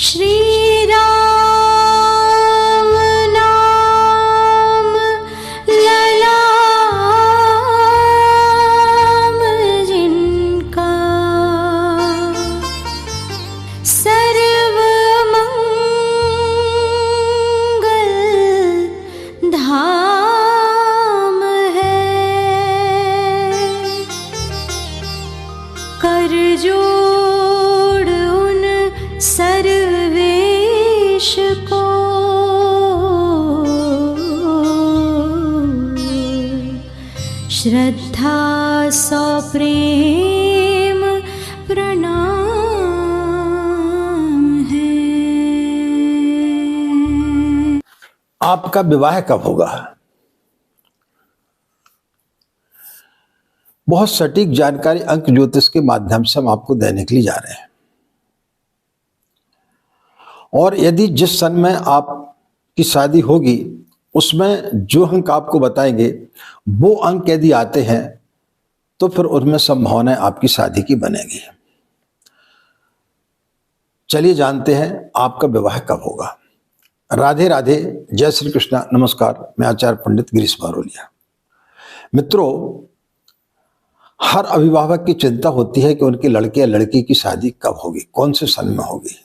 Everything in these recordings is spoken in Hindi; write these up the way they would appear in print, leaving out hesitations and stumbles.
श्री राम नाम ललाम जिनका, सर्व मंगल धाम है। कर जोड़ उन सर्वेश को, श्रद्धा सौ प्रेम प्रणाम है। आपका विवाह कब होगा? बहुत सटीक जानकारी अंक ज्योतिष के माध्यम से हम आपको देने के लिए जा रहे हैं। और यदि जिस सन में आपकी शादी होगी उसमें जो अंक आपको बताएंगे वो अंक यदि आते हैं तो फिर उसमें संभावना आपकी शादी की बनेगी। चलिए जानते हैं आपका विवाह कब होगा। राधे राधे, जय श्री कृष्णा, नमस्कार। मैं आचार्य पंडित गिरीश बारोलिया। मित्रों, हर अभिभावक की चिंता होती है कि उनके लड़के या लड़की की शादी कब होगी, कौन से सन में होगी,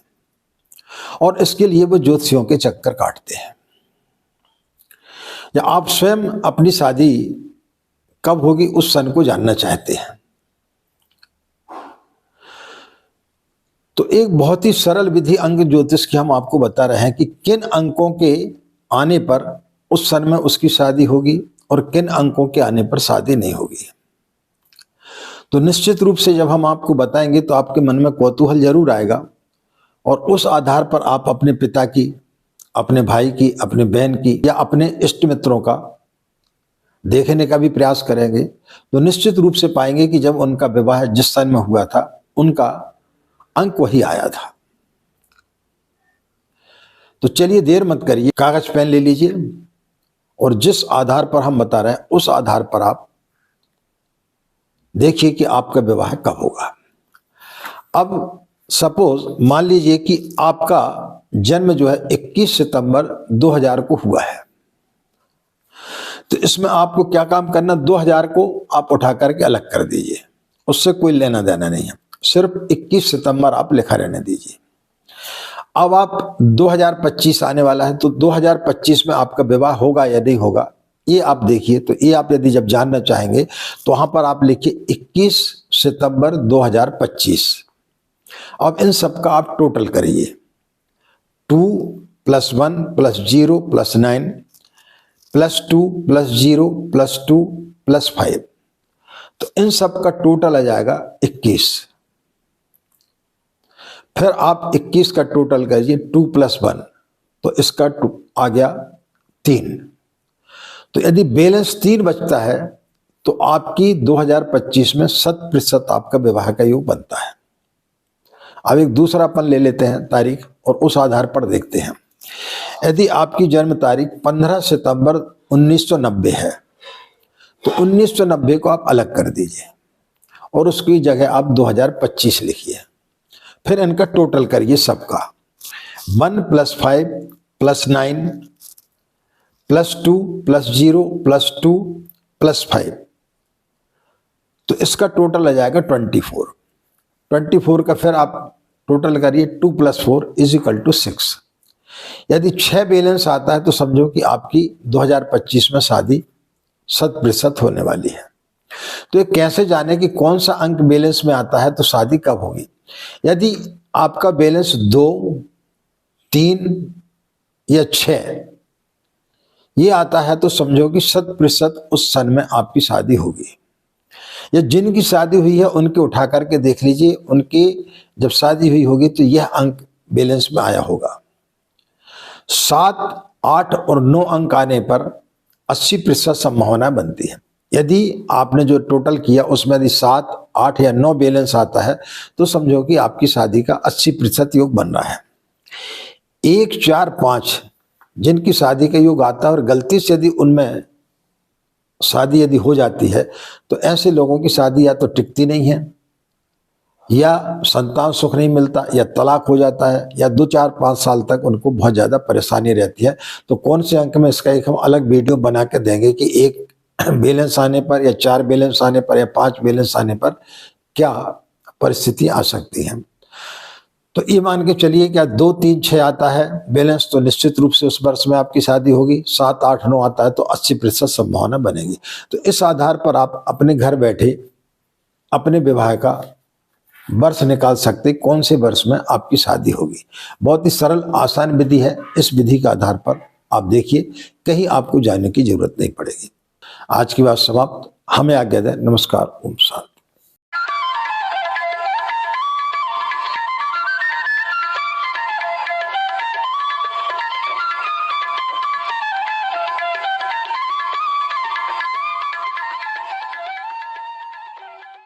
और इसके लिए वो ज्योतिषियों के चक्कर काटते हैं। या आप स्वयं अपनी शादी कब होगी उस सन को जानना चाहते हैं तो एक बहुत ही सरल विधि अंक ज्योतिष की हम आपको बता रहे हैं कि किन अंकों के आने पर उस सन में उसकी शादी होगी और किन अंकों के आने पर शादी नहीं होगी। तो निश्चित रूप से जब हम आपको बताएंगे तो आपके मन में कौतूहल जरूर आएगा और उस आधार पर आप अपने पिता की, अपने भाई की, अपने बहन की या अपने इष्ट मित्रों का देखने का भी प्रयास करेंगे। तो निश्चित रूप से पाएंगे कि जब उनका विवाह जिस सन में हुआ था उनका अंक वही आया था। तो चलिए देर मत करिए, कागज पेन ले लीजिए और जिस आधार पर हम बता रहे हैं उस आधार पर आप देखिए कि आपका विवाह कब होगा। अब सपोज मान लीजिए कि आपका जन्म जो है 21 सितंबर 2000 को हुआ है, तो इसमें आपको क्या काम करना, 2000 को आप उठा करके अलग कर दीजिए, उससे कोई लेना देना नहीं है, सिर्फ 21 सितंबर आप लिखा रहने दीजिए। अब आप 2025 आने वाला है तो 2025 में आपका विवाह होगा या नहीं होगा ये आप देखिए। तो ये आप यदि जब जानना चाहेंगे तो वहां पर आप लिखिए 21 सितंबर 2025। अब इन सब का आप टोटल करिए, 2 + 1 + 0 + 9 + 2 + 0 + 2 + 5। तो इन सब का टोटल आ जाएगा 21। फिर आप 21 का टोटल करिए 2 + 1, तो इसका आ गया 3। तो यदि बैलेंस 3 बचता है तो आपकी 2025 में 100% आपका विवाह का योग बनता है। अब एक दूसरा अपन ले लेते हैं तारीख और उस आधार पर देखते हैं। यदि आपकी जन्म तारीख 15 सितंबर 1990 है तो 1990 को आप अलग कर दीजिए और उसकी जगह आप 2025 लिखिए। फिर इनका टोटल करिए सबका, 1 + 5 + 9 + 2 + 0 + 2 + 5। तो इसका टोटल आ जाएगा 24। 24 का फिर आप टोटल करिए, 2 + 4 = 6। यदि 6 बैलेंस आता है तो समझो कि आपकी 2025 में शादी 100% होने वाली है। तो ये कैसे जाने कि कौन सा अंक बैलेंस में आता है तो शादी कब होगी। यदि आपका बैलेंस 2, 3 या 6 ये आता है तो समझो कि 100% उस सन में आपकी शादी होगी। या जिनकी शादी हुई है उनके उठा करके देख लीजिए, उनकी जब शादी हुई होगी तो यह अंक बैलेंस में आया होगा। 7, 8 और 9 अंक आने पर 80% संभावना बनती है। यदि आपने जो टोटल किया उसमें यदि 7, 8 या 9 बैलेंस आता है तो समझो कि आपकी शादी का 80% योग बन रहा है। 1, 4, 5 जिनकी शादी का योग आता है और गलती से यदि उनमें शादी यदि हो जाती है तो ऐसे लोगों की शादी या तो टिकती नहीं है या संतान सुख नहीं मिलता, या तलाक हो जाता है, या 2 4 5 साल तक उनको बहुत ज़्यादा परेशानी रहती है। तो कौन से अंक में इसका एक हम अलग वीडियो बना के देंगे कि एक बैलेंस आने पर, या 4 बैलेंस आने पर, या 5 बैलेंस आने पर क्या परिस्थिति आ सकती है। तो ये मान के चलिए क्या 2 3 6 आता है बैलेंस, तो निश्चित रूप से उस वर्ष में आपकी शादी होगी। 7 8 9 आता है तो 80% संभावना बनेगी। तो इस आधार पर आप अपने घर बैठे अपने विवाह का वर्ष निकाल सकते, कौन से वर्ष में आपकी शादी होगी। बहुत ही सरल आसान विधि है। इस विधि के आधार पर आप देखिए, कहीं आपको जाने की जरूरत नहीं पड़ेगी। आज की बात समाप्त। हमें आज्ञा दें। नमस्कार। ओम शांति।